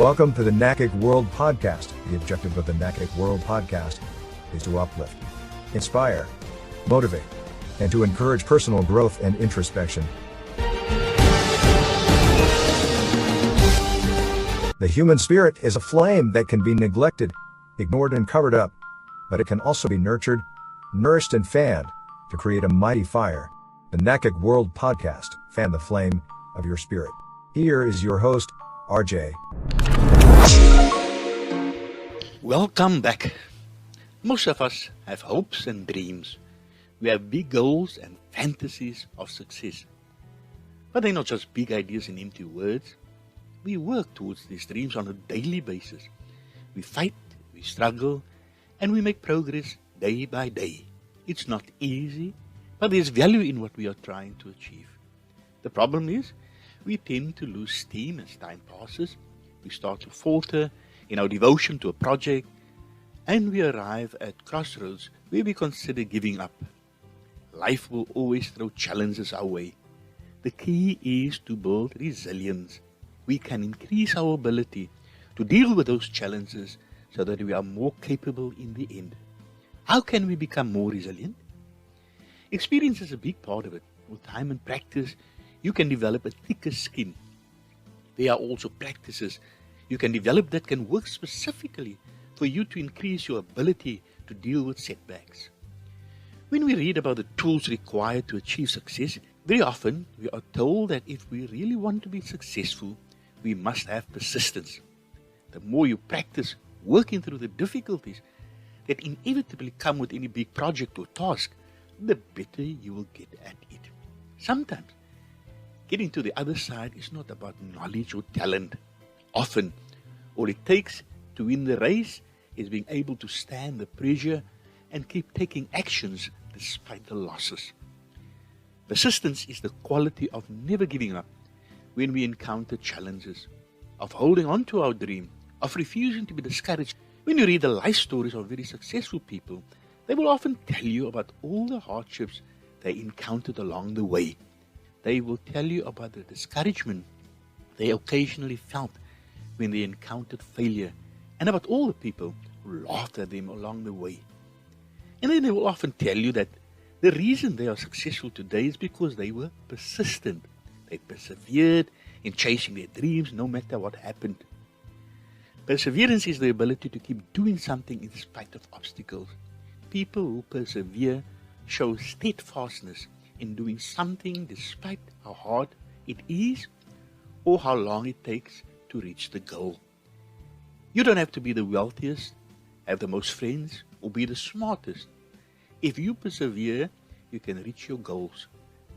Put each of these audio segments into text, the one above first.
Welcome to the NACIC World Podcast. The objective of the NACIC World Podcast is to uplift, inspire, motivate, and to encourage personal growth and introspection. The human spirit is a flame that can be neglected, ignored, and covered up, but it can also be nurtured, nourished, and fanned to create a mighty fire. The NACIC World Podcast, fan the flame of your spirit. Here is your host, RJ. Welcome back. Most of us have hopes and dreams. We have big goals and fantasies of success. But they're not just big ideas and empty words. We work towards these dreams on a daily basis. We fight, we struggle, and we make progress day by day. It's not easy, but there's value in what we are trying to achieve. The problem is, we tend to lose steam as time passes. We start to falter in our devotion to a project, and we arrive at crossroads where we consider giving up. Life will always throw challenges our way. The key is to build resilience. We can increase our ability to deal with those challenges so that we are more capable in the end. How can we become more resilient? Experience is a big part of it. With time and practice, you can develop a thicker skin. There are also practices you can develop that can work specifically for you to increase your ability to deal with setbacks. When we read about the tools required to achieve success, very often we are told that if we really want to be successful, we must have persistence. The more you practice working through the difficulties that inevitably come with any big project or task, the better you will get at it. Sometimes, getting to the other side is not about knowledge or talent. Often, all it takes to win the race is being able to stand the pressure and keep taking actions despite the losses. Persistence is the quality of never giving up when we encounter challenges, of holding on to our dream, of refusing to be discouraged. When you read the life stories of very successful people, they will often tell you about all the hardships they encountered along the way. They will tell you about the discouragement they occasionally felt when they encountered failure, and about all the people who laughed at them along the way. And then they will often tell you that the reason they are successful today is because they were persistent. They persevered in chasing their dreams no matter what happened. Perseverance is the ability to keep doing something in spite of obstacles. People who persevere show steadfastness in doing something despite how hard it is or how long it takes to reach the goal. You don't have to be the wealthiest, have the most friends, or be the smartest. If you persevere, you can reach your goals.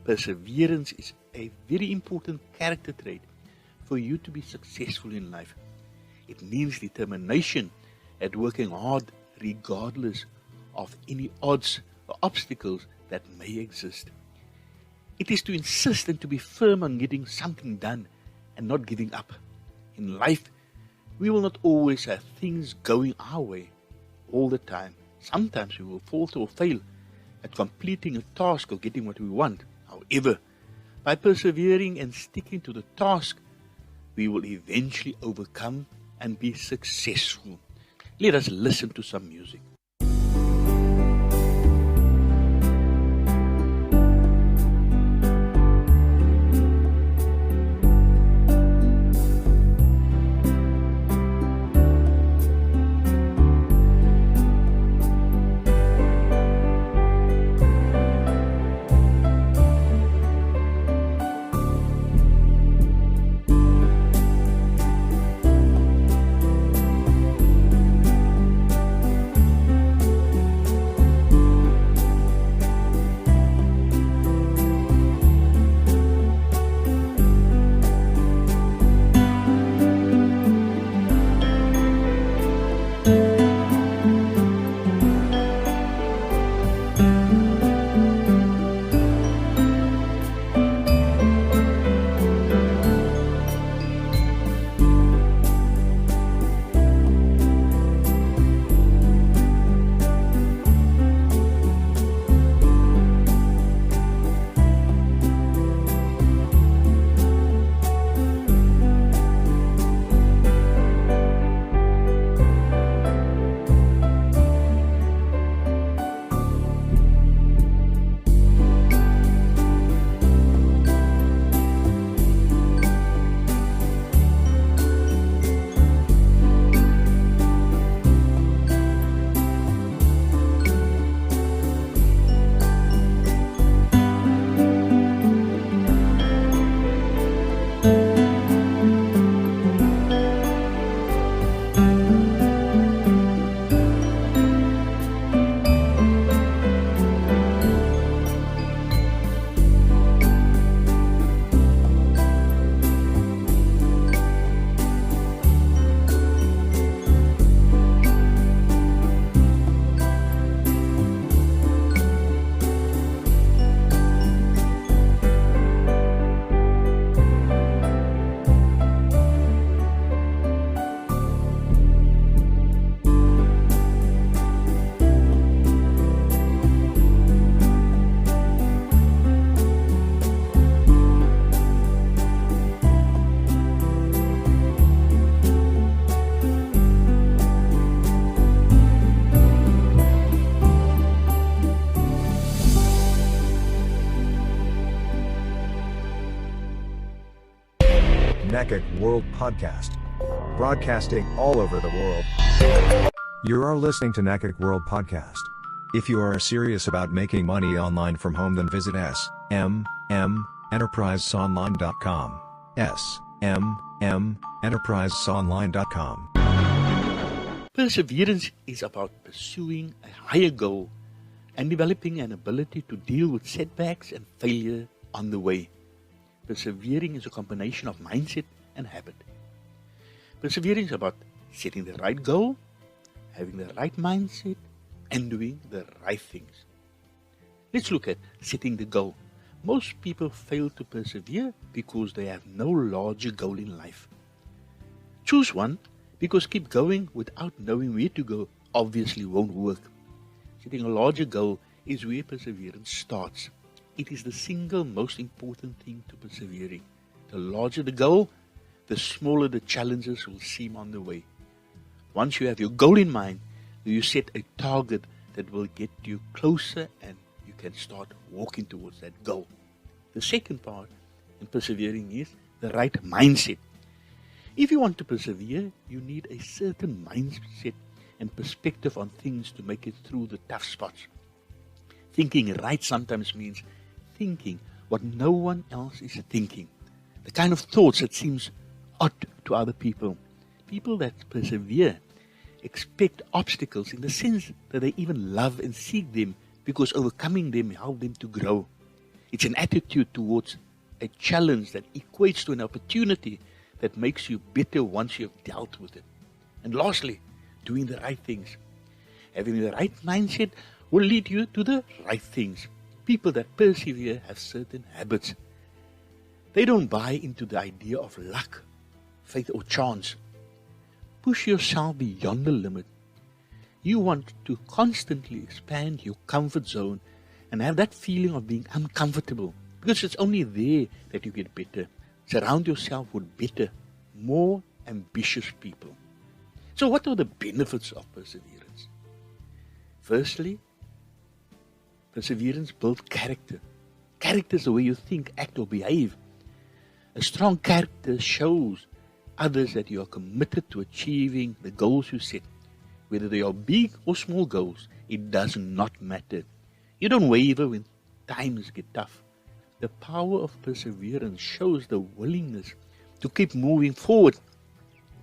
Perseverance is a very important character trait for you to be successful in life. It means determination at working hard regardless of any odds or obstacles that may exist. It is to insist and to be firm on getting something done and not giving up. In life, we will not always have things going our way all the time. Sometimes we will falter or fail at completing a task or getting what we want. However, by persevering and sticking to the task, we will eventually overcome and be successful. Let us listen to some music. NACIC World Podcast, broadcasting all over the world. You are listening to NACIC World Podcast. If you are serious about making money online from home, then visit smmenterprisesonline.com. smmenterprisesonline.com. Perseverance is about pursuing a higher goal and developing an ability to deal with setbacks and failure on the way. Persevering is a combination of mindset and habit. Persevering is about setting the right goal, having the right mindset, and doing the right things. Let's look at setting the goal. Most people fail to persevere because they have no larger goal in life. Choose one, because keep going without knowing where to go obviously won't work. Setting a larger goal is where perseverance starts. It is the single most important thing to persevering. The larger the goal, the smaller the challenges will seem on the way. Once you have your goal in mind, you set a target that will get you closer and you can start walking towards that goal. The second part in persevering is the right mindset. If you want to persevere, you need a certain mindset and perspective on things to make it through the tough spots. Thinking right sometimes means thinking what no one else is thinking. The kind of thoughts that seems odd to other people. People that persevere expect obstacles in the sense that they even love and seek them because overcoming them helps them to grow. It's an attitude towards a challenge that equates to an opportunity that makes you better once you have dealt with it. And lastly, doing the right things. Having the right mindset will lead you to the right things. People that persevere have certain habits. They don't buy into the idea of luck, faith, or chance. Push yourself beyond the limit. You want to constantly expand your comfort zone and have that feeling of being uncomfortable, because it's only there that you get better. Surround yourself with better, more ambitious people. So what are the benefits of perseverance? Firstly, perseverance builds character. Character is the way you think, act, or behave. A strong character shows others that you are committed to achieving the goals you set. Whether they are big or small goals, it does not matter. You don't waver when times get tough. The power of perseverance shows the willingness to keep moving forward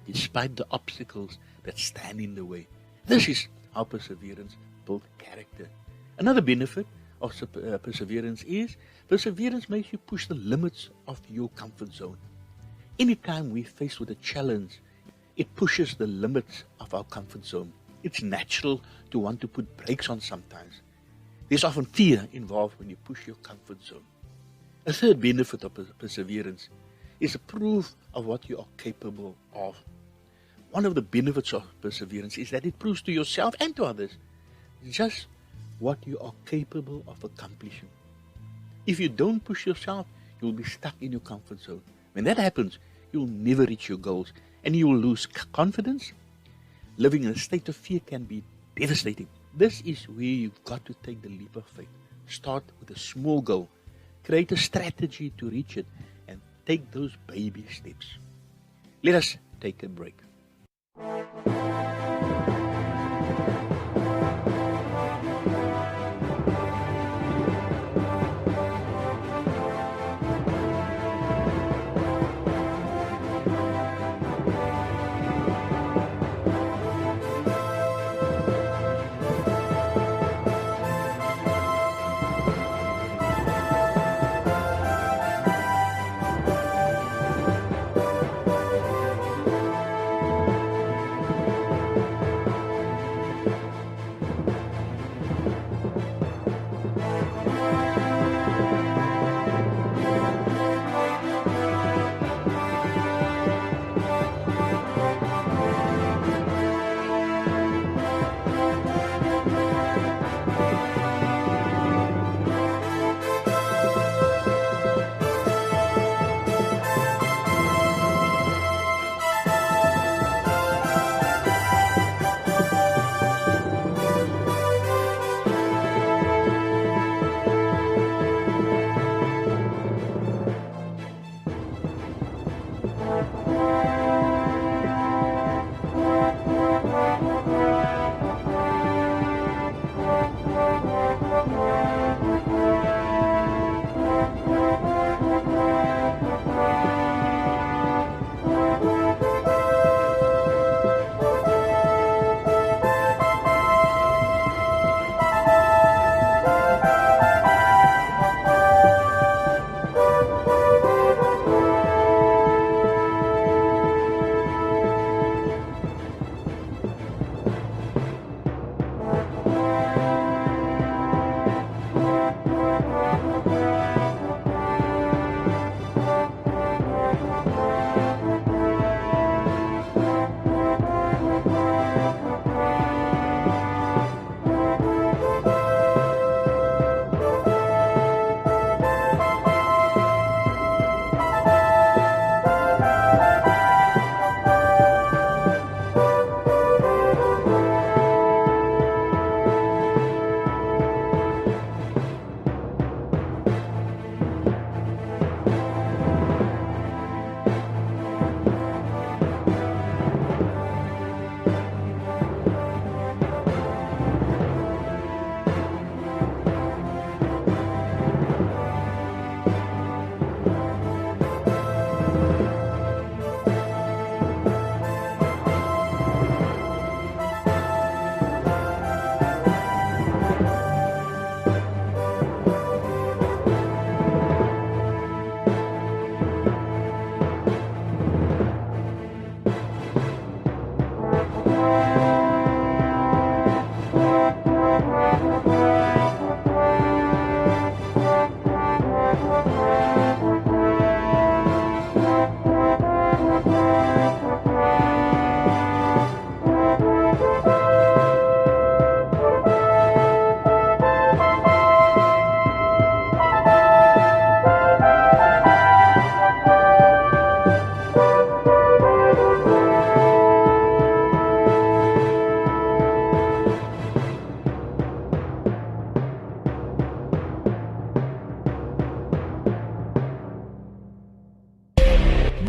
despite the obstacles that stand in the way. This is how perseverance builds character. Another benefit of perseverance is perseverance makes you push the limits of your comfort zone. Anytime we're faced with a challenge, it pushes the limits of our comfort zone. It's natural to want to put brakes on sometimes. There's often fear involved when you push your comfort zone. A third benefit of perseverance is a proof of what you are capable of. One of the benefits of perseverance is that it proves to yourself and to others just what you are capable of accomplishing. If you don't push yourself, you'll be stuck in your comfort zone. When that happens, you'll never reach your goals and you will lose confidence. Living in a state of fear can be devastating. This is where you've got to take the leap of faith. Start with a small goal. Create a strategy to reach it and take those baby steps. Let us take a break.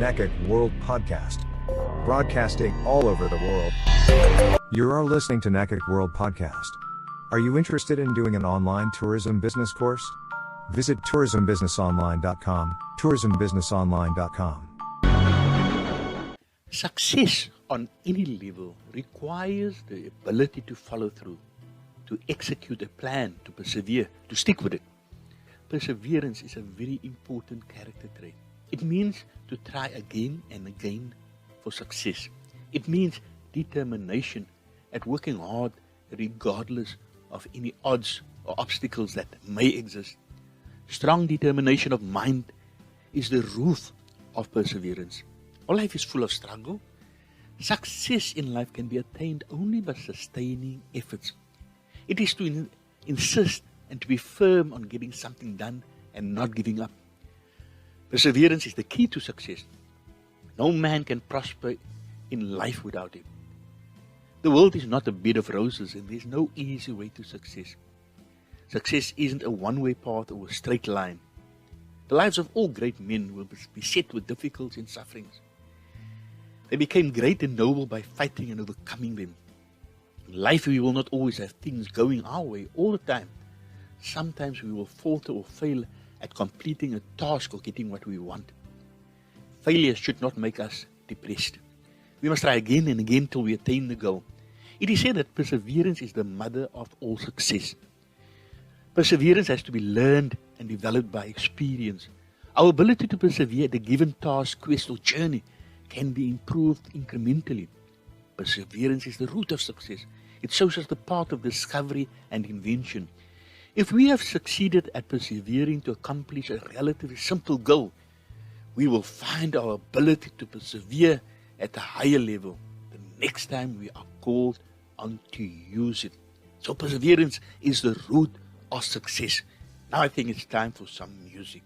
NACIC World Podcast, broadcasting all over the world. You are listening to NACIC World Podcast. Are you interested in doing an online tourism business course? Visit tourismbusinessonline.com, tourismbusinessonline.com. Success on any level requires the ability to follow through, to execute a plan, to persevere, to stick with it. Perseverance is a very important character trait. It means to try again and again for success. It means determination at working hard regardless of any odds or obstacles that may exist. Strong determination of mind is the roof of perseverance. Our life is full of struggle. Success in life can be attained only by sustaining efforts. It is to insist and to be firm on getting something done and not giving up. Perseverance is the key to success. No man can prosper in life without it. The world is not a bed of roses, and there's no easy way to success. Success isn't a one-way path or a straight line. The lives of all great men will be beset with difficulties and sufferings. They became great and noble by fighting and overcoming them. In life, we will not always have things going our way all the time. Sometimes we will falter or fail at completing a task or getting what we want. Failure should not make us depressed. We must try again and again till we attain the goal. It is said that perseverance is the mother of all success. Perseverance has to be learned and developed by experience. Our ability to persevere at a given task, quest, or journey can be improved incrementally. Perseverance is the root of success. It shows us the path of discovery and invention. If we have succeeded at persevering to accomplish a relatively simple goal, we will find our ability to persevere at a higher level the next time we are called on to use it. So perseverance is the root of success. Now I think it's time for some music.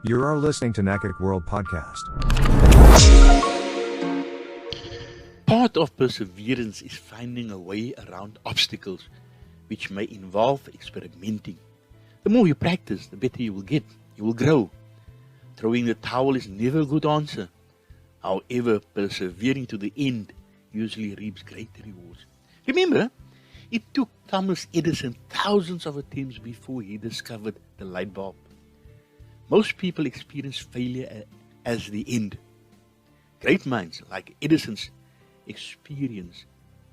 You are listening to NACIC World Podcast. Part of perseverance is finding a way around obstacles, which may involve experimenting. The more you practice, the better you will get. You will grow. Throwing the towel is never a good answer. However, persevering to the end usually reaps great rewards. Remember, it took Thomas Edison thousands of attempts before he discovered the light bulb. Most people experience failure as the end. Great minds like Edison's experience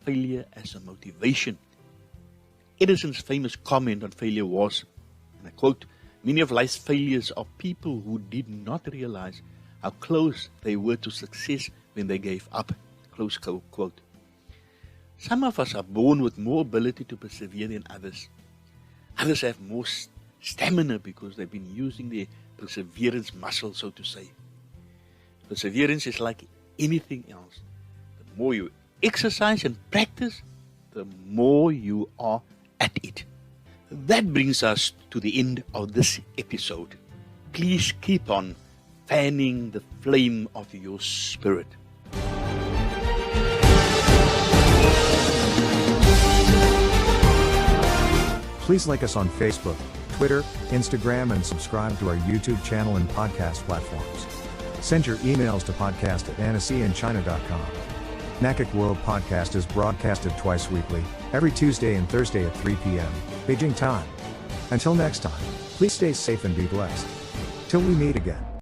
failure as a motivation. Edison's famous comment on failure was, and I quote, "Many of life's failures are people who did not realize how close they were to success when they gave up." Close quote. Some of us are born with more ability to persevere than others. Others have more stamina because they've been using their perseverance muscle, so to say. Perseverance is like anything else. The more you exercise and practice, the more you are at it. That brings us to the end of this episode. Please keep on fanning the flame of your spirit. Please like us on Facebook, Twitter, Instagram, and subscribe to our YouTube channel and podcast platforms. Send your emails to podcast@anasianchina.com. NACIC World Podcast is broadcasted twice weekly, every Tuesday and Thursday at 3 p.m. Beijing time. Until next time, please stay safe and be blessed. Till we meet again.